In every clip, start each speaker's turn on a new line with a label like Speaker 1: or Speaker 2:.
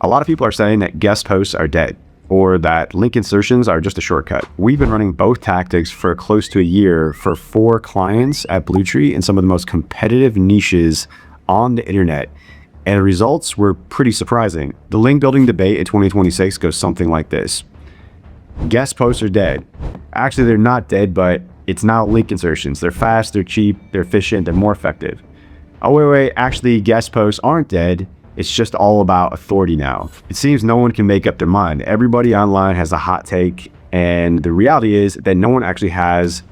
Speaker 1: A lot of people are saying that guest posts are dead or that link insertions are just a shortcut. We've been running both tactics for close to a year for 4 clients at Bluetree in some of the most competitive niches on the internet. And the results were pretty surprising. The link building debate in 2026 goes something like this. Guest posts are dead. Actually, they're not dead, but it's now link insertions. They're fast, they're cheap, they're efficient, they're more effective. Oh, wait, actually, guest posts aren't dead. It's just all about authority now. It seems no one can make up their mind. Everybody online has a hot take, and the reality is that no one actually has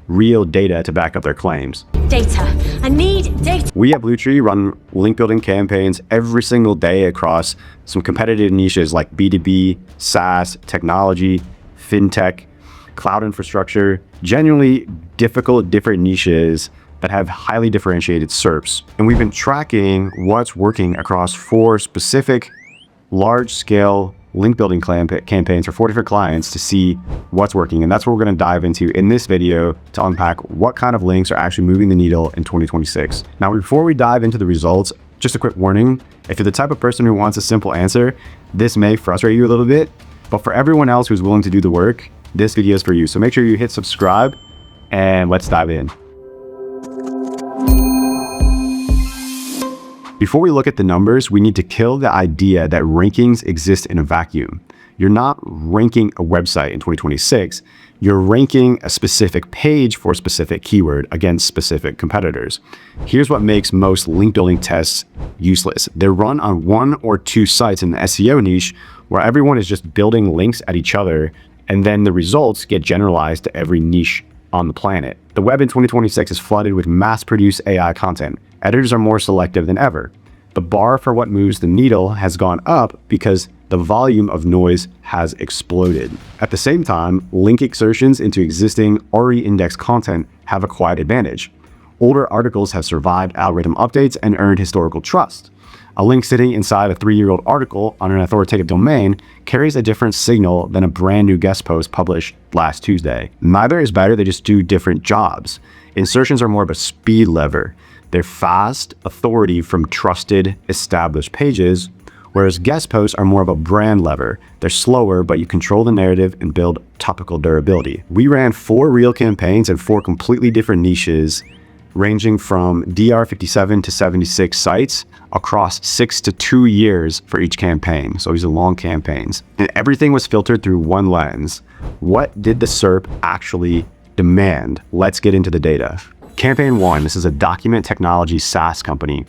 Speaker 1: real data to back up their claims.
Speaker 2: Data. I need data.
Speaker 1: We at Bluetree run link building campaigns every single day across some competitive niches like B2B, SaaS, technology, Fintech, cloud infrastructure, genuinely difficult, different niches that have highly differentiated SERPs. And we've been tracking what's working across 4 specific large-scale link building campaigns for 4 different clients to see what's working. And that's what we're gonna dive into in this video to unpack what kind of links are actually moving the needle in 2026. Now, before we dive into the results, just a quick warning. If you're the type of person who wants a simple answer, this may frustrate you a little bit, but for everyone else who's willing to do the work, this video is for you. So make sure you hit subscribe and let's dive in. Before we look at the numbers, we need to kill the idea that rankings exist in a vacuum. You're not ranking a website in 2026. You're ranking a specific page for a specific keyword against specific competitors. Here's what makes most link building tests useless. They're run on 1 or 2 sites in the SEO niche where everyone is just building links at each other, and then the results get generalized to every niche on the planet. The web in 2026 is flooded with mass-produced AI content. Editors are more selective than ever. The bar for what moves the needle has gone up because the volume of noise has exploded. At the same time, link insertions into existing already indexed content have a quiet advantage. Older articles have survived algorithm updates and earned historical trust. A link sitting inside a 3-year-old article on an authoritative domain carries a different signal than a brand new guest post published last Tuesday. Neither is better, they just do different jobs. Insertions are more of a speed lever. They're fast authority from trusted, established pages, whereas guest posts are more of a brand lever. They're slower, but you control the narrative and build topical durability. We ran 4 real campaigns in 4 completely different niches, ranging from DR57 to 76 sites across 6 to 2 years for each campaign. So these are long campaigns. And everything was filtered through one lens. What did the SERP actually demand? Let's get into the data. Campaign 1, this is a document technology SaaS company.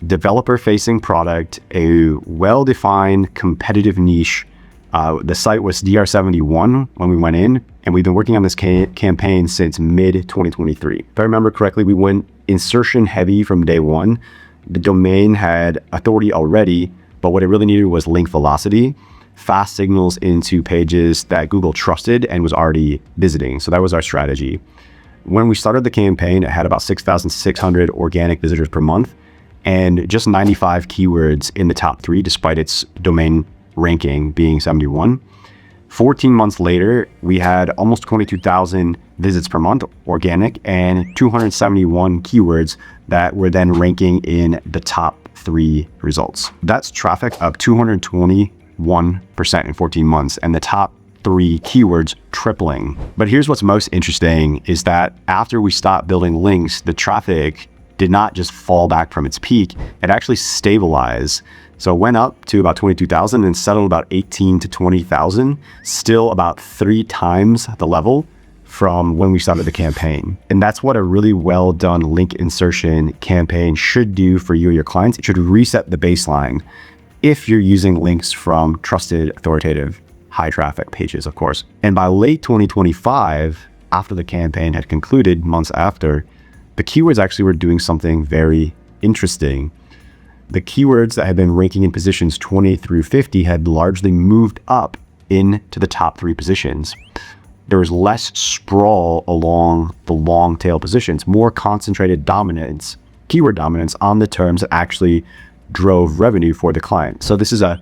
Speaker 1: Developer-facing product, a well-defined competitive niche. The site was DR71 when we went in, and we've been working on this campaign since mid-2023. If I remember correctly, we went insertion heavy from day 1. The domain had authority already, but what it really needed was link velocity, fast signals into pages that Google trusted and was already visiting. So that was our strategy. When we started the campaign, it had about 6,600 organic visitors per month and just 95 keywords in the top 3, despite its domain ranking being 71. 14 months later, we had almost 22,000 visits per month, organic, and 271 keywords that were then ranking in the top 3 results. That's traffic up 221% in 14 months, and the top 3 keywords tripling. But here's what's most interesting is that after we stopped building links, the traffic did not just fall back from its peak, it actually stabilized. So it went up to about 22,000 and settled about 18 to 20,000, still about 3 times the level from when we started the campaign. And that's what a really well done link insertion campaign should do for you or your clients. It should reset the baseline if you're using links from trusted, authoritative, high traffic pages, of course. And by late 2025, after the campaign had concluded, months after, the keywords actually were doing something very interesting. The keywords that had been ranking in positions 20 through 50 had largely moved up into the top 3 positions. There was less sprawl along the long tail positions, more concentrated dominance, keyword dominance on the terms that actually drove revenue for the client. So this is a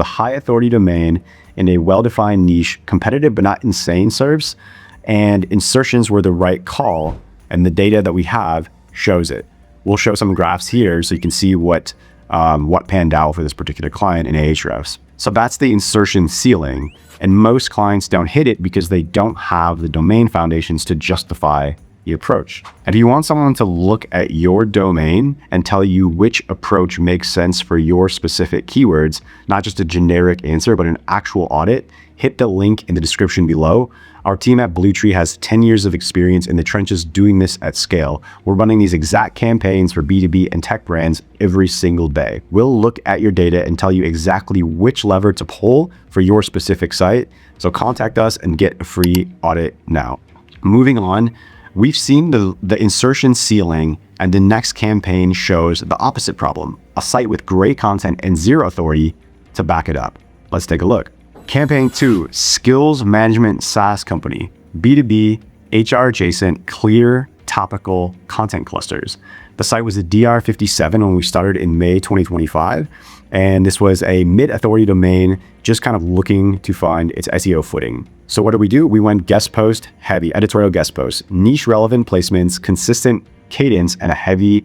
Speaker 1: high authority domain in a well-defined niche, competitive but not insane SERPs, and insertions were the right call, and the data that we have shows it. We'll show some graphs here so you can see what what panned out for this particular client in Ahrefs. So that's the insertion ceiling. And most clients don't hit it because they don't have the domain foundations to justify the approach. And if you want someone to look at your domain and tell you which approach makes sense for your specific keywords, not just a generic answer, but an actual audit, hit the link in the description below. Our team at Bluetree has 10 years of experience in the trenches doing this at scale. We're running these exact campaigns for B2B and tech brands every single day. We'll look at your data and tell you exactly which lever to pull for your specific site. So contact us and get a free audit now. Moving on, we've seen the insertion ceiling, and the next campaign shows the opposite problem, a site with great content and zero authority to back it up. Let's take a look. Campaign 2, skills management SaaS company, B2B, HR adjacent, clear, topical content clusters. The site was a DR57 when we started in May 2025, and this was a mid-authority domain just kind of looking to find its SEO footing. So what do? We went guest post heavy, editorial guest posts, niche relevant placements, consistent cadence, and a heavy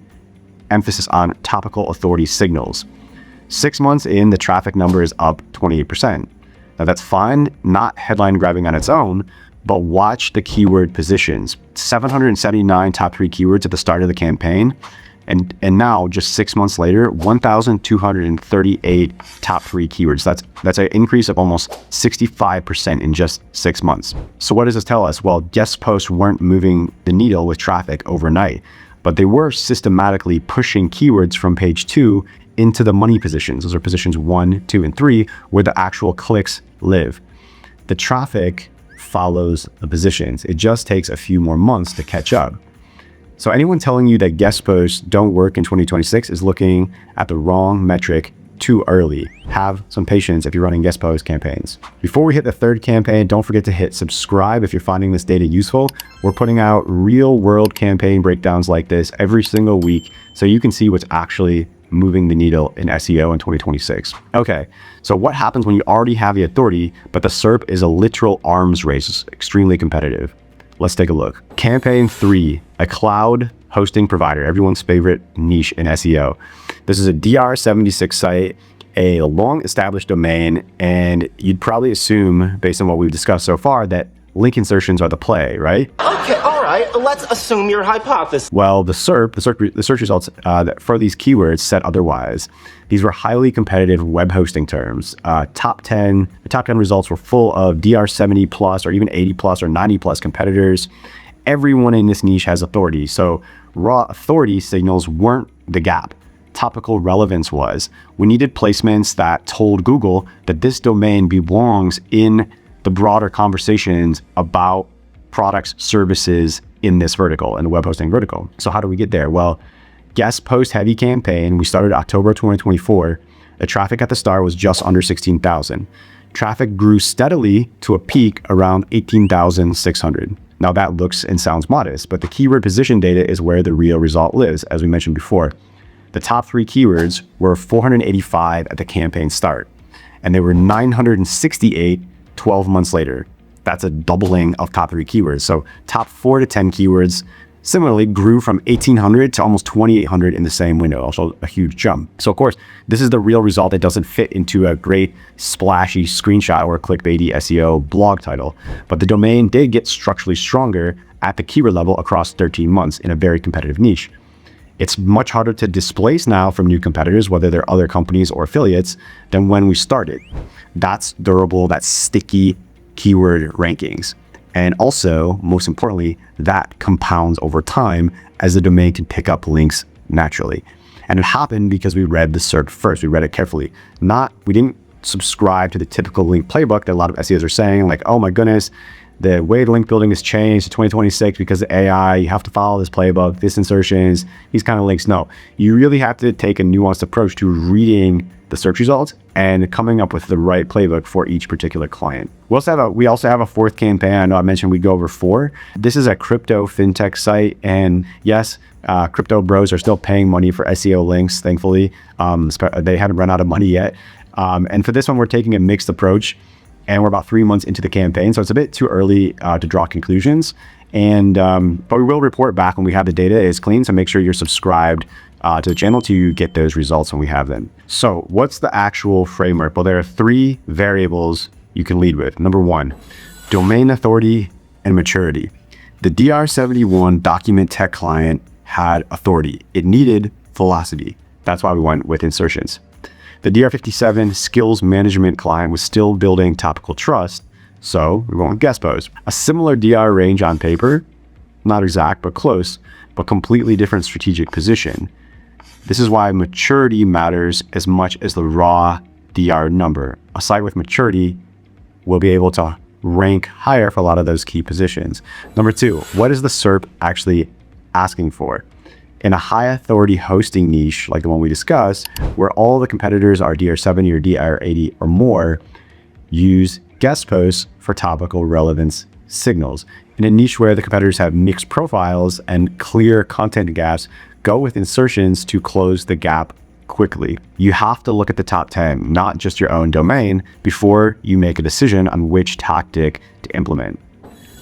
Speaker 1: emphasis on topical authority signals. 6 months in, the traffic number is up 28%. Now that's fine, not headline grabbing on its own, but watch the keyword positions. 779 top 3 keywords at the start of the campaign. And now, just 6 months later, 1,238 top 3 keywords. That's an increase of almost 65% in just 6 months. So what does this tell us? Well, guest posts weren't moving the needle with traffic overnight, but they were systematically pushing keywords from page 2 into the money positions. Those are positions 1, 2, and 3, where the actual clicks live. The traffic follows the positions. It just takes a few more months to catch up. So anyone telling you that guest posts don't work in 2026 is looking at the wrong metric too early. Have some patience if you're running guest post campaigns. Before we hit the third campaign, don't forget to hit subscribe if you're finding this data useful. We're putting out real world campaign breakdowns like this every single week, so you can see what's actually moving the needle in SEO in 2026. Okay, so what happens when you already have the authority, but the SERP is a literal arms race, it's extremely competitive? Let's take a look. Campaign 3, a cloud hosting provider, everyone's favorite niche in SEO. This is a DR76 site, a long established domain, and you'd probably assume, based on what we've discussed so far, that link insertions are the play, right?
Speaker 3: Okay, all right, let's assume your hypothesis.
Speaker 1: Well, the search results for these keywords said otherwise. These were highly competitive web hosting terms. The top 10 results were full of DR70 plus or even 80 plus or 90 plus competitors. Everyone in this niche has authority. So raw authority signals weren't the gap. Topical relevance was. We needed placements that told Google that this domain belongs in the broader conversations about products, services in this vertical, in the web hosting vertical. So how do we get there? Well, guest post heavy campaign, we started October 2024. The traffic at the start was just under 16,000. Traffic grew steadily to a peak around 18,600. Now that looks and sounds modest, but the keyword position data is where the real result lives, as we mentioned before. The top 3 keywords were 485 at the campaign start, and they were 968 12 months later. That's a doubling of top 3 keywords. So top 4 to 10 keywords similarly grew from 1,800 to almost 2,800 in the same window, also a huge jump. So of course, this is the real result that doesn't fit into a great splashy screenshot or clickbaity SEO blog title. But the domain did get structurally stronger at the keyword level across 13 months in a very competitive niche. It's much harder to displace now from new competitors, whether they're other companies or affiliates, than when we started. That's durable, that's sticky keyword rankings. And also, most importantly, that compounds over time as the domain can pick up links naturally. And it happened because we read the SERP first. We read it carefully. We didn't subscribe to the typical link playbook that a lot of SEOs are saying, like, oh my goodness, the way the link building has changed to 2026 because of AI, you have to follow this playbook, this insertions, these kind of links. No, you really have to take a nuanced approach to reading the search results and coming up with the right playbook for each particular client. We also have a fourth campaign. I know I mentioned we'd go over 4. This is a crypto fintech site, and yes, crypto bros are still paying money for SEO links, thankfully. They haven't run out of money yet. And for this one, we're taking a mixed approach, and we're about 3 months into the campaign, so it's a bit too early to draw conclusions. But we will report back when we have the data is clean, so make sure you're subscribed to the channel to get those results when we have them. So what's the actual framework? Well, there are 3 variables you can lead with. Number 1, domain authority and maturity. The DR71 document tech client had authority. It needed velocity. That's why we went with Insertions. The DR57 skills management client was still building topical trust, so we went with guest posts. A similar DR range on paper, not exact, but close, but completely different strategic position. This is why maturity matters as much as the raw DR number. A site with maturity will be able to rank higher for a lot of those key positions. Number 2, what is the SERP actually asking for? In a high authority hosting niche, like the one we discussed, where all the competitors are DR70 or DR80 or more, use guest posts for topical relevance signals. In a niche where the competitors have mixed profiles and clear content gaps, go with Insertions to close the gap quickly. You have to look at the top 10, not just your own domain, before you make a decision on which tactic to implement.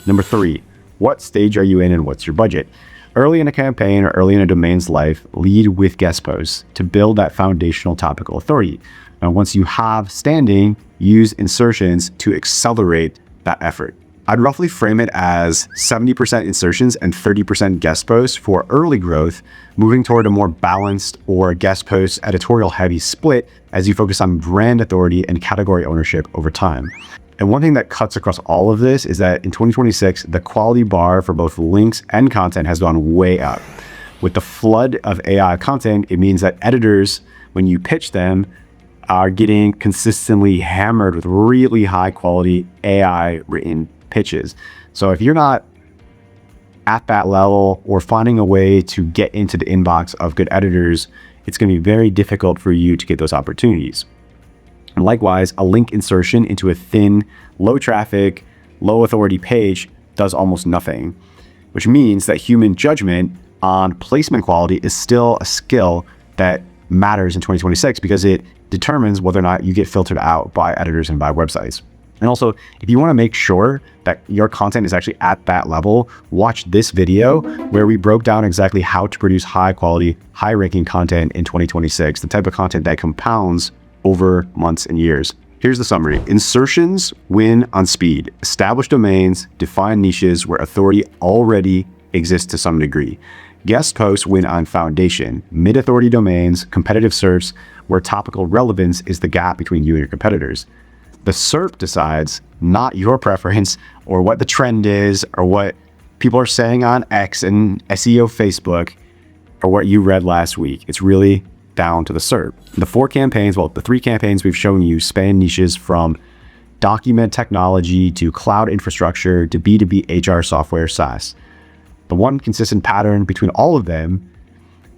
Speaker 1: Number 3, what stage are you in and what's your budget? Early in a campaign or early in a domain's life, lead with guest posts to build that foundational topical authority. And once you have standing, use Insertions to accelerate that effort. I'd roughly frame it as 70% Insertions and 30% guest posts for early growth, moving toward a more balanced or guest post editorial heavy split as you focus on brand authority and category ownership over time. And one thing that cuts across all of this is that in 2026, the quality bar for both links and content has gone way up. With the flood of AI content, it means that editors, when you pitch them, are getting consistently hammered with really high quality AI written pitches. So if you're not at that level or finding a way to get into the inbox of good editors, it's going to be very difficult for you to get those opportunities. And likewise, a link insertion into a thin, low traffic, low authority page does almost nothing, which means that human judgment on placement quality is still a skill that matters in 2026 because it determines whether or not you get filtered out by editors and by websites. And also, if you want to make sure that your content is actually at that level, watch this video where we broke down exactly how to produce high quality, high ranking content in 2026, the type of content that compounds over months and years. Here's the summary. Insertions win on speed. Established domains define niches where authority already exists to some degree. Guest posts win on foundation. Mid-authority domains, competitive SERPs, where topical relevance is the gap between you and your competitors. The SERP decides, not your preference or what the trend is or what people are saying on X and SEO Facebook or what you read last week. It's really down to the SERP. The 3 campaigns we've shown you span niches from document technology to cloud infrastructure to B2B HR software SaaS. The one consistent pattern between all of them,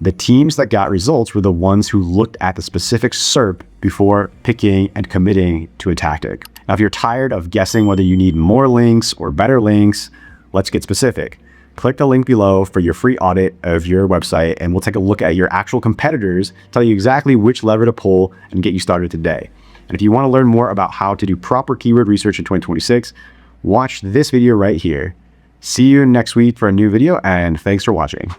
Speaker 1: the teams that got results were the ones who looked at the specific SERP before picking and committing to a tactic. Now, if you're tired of guessing whether you need more links or better links, let's get specific. Click the link below for your free audit of your website, and we'll take a look at your actual competitors, tell you exactly which lever to pull, and get you started today. And if you want to learn more about how to do proper keyword research in 2026, watch this video right here. See you next week for a new video, and thanks for watching.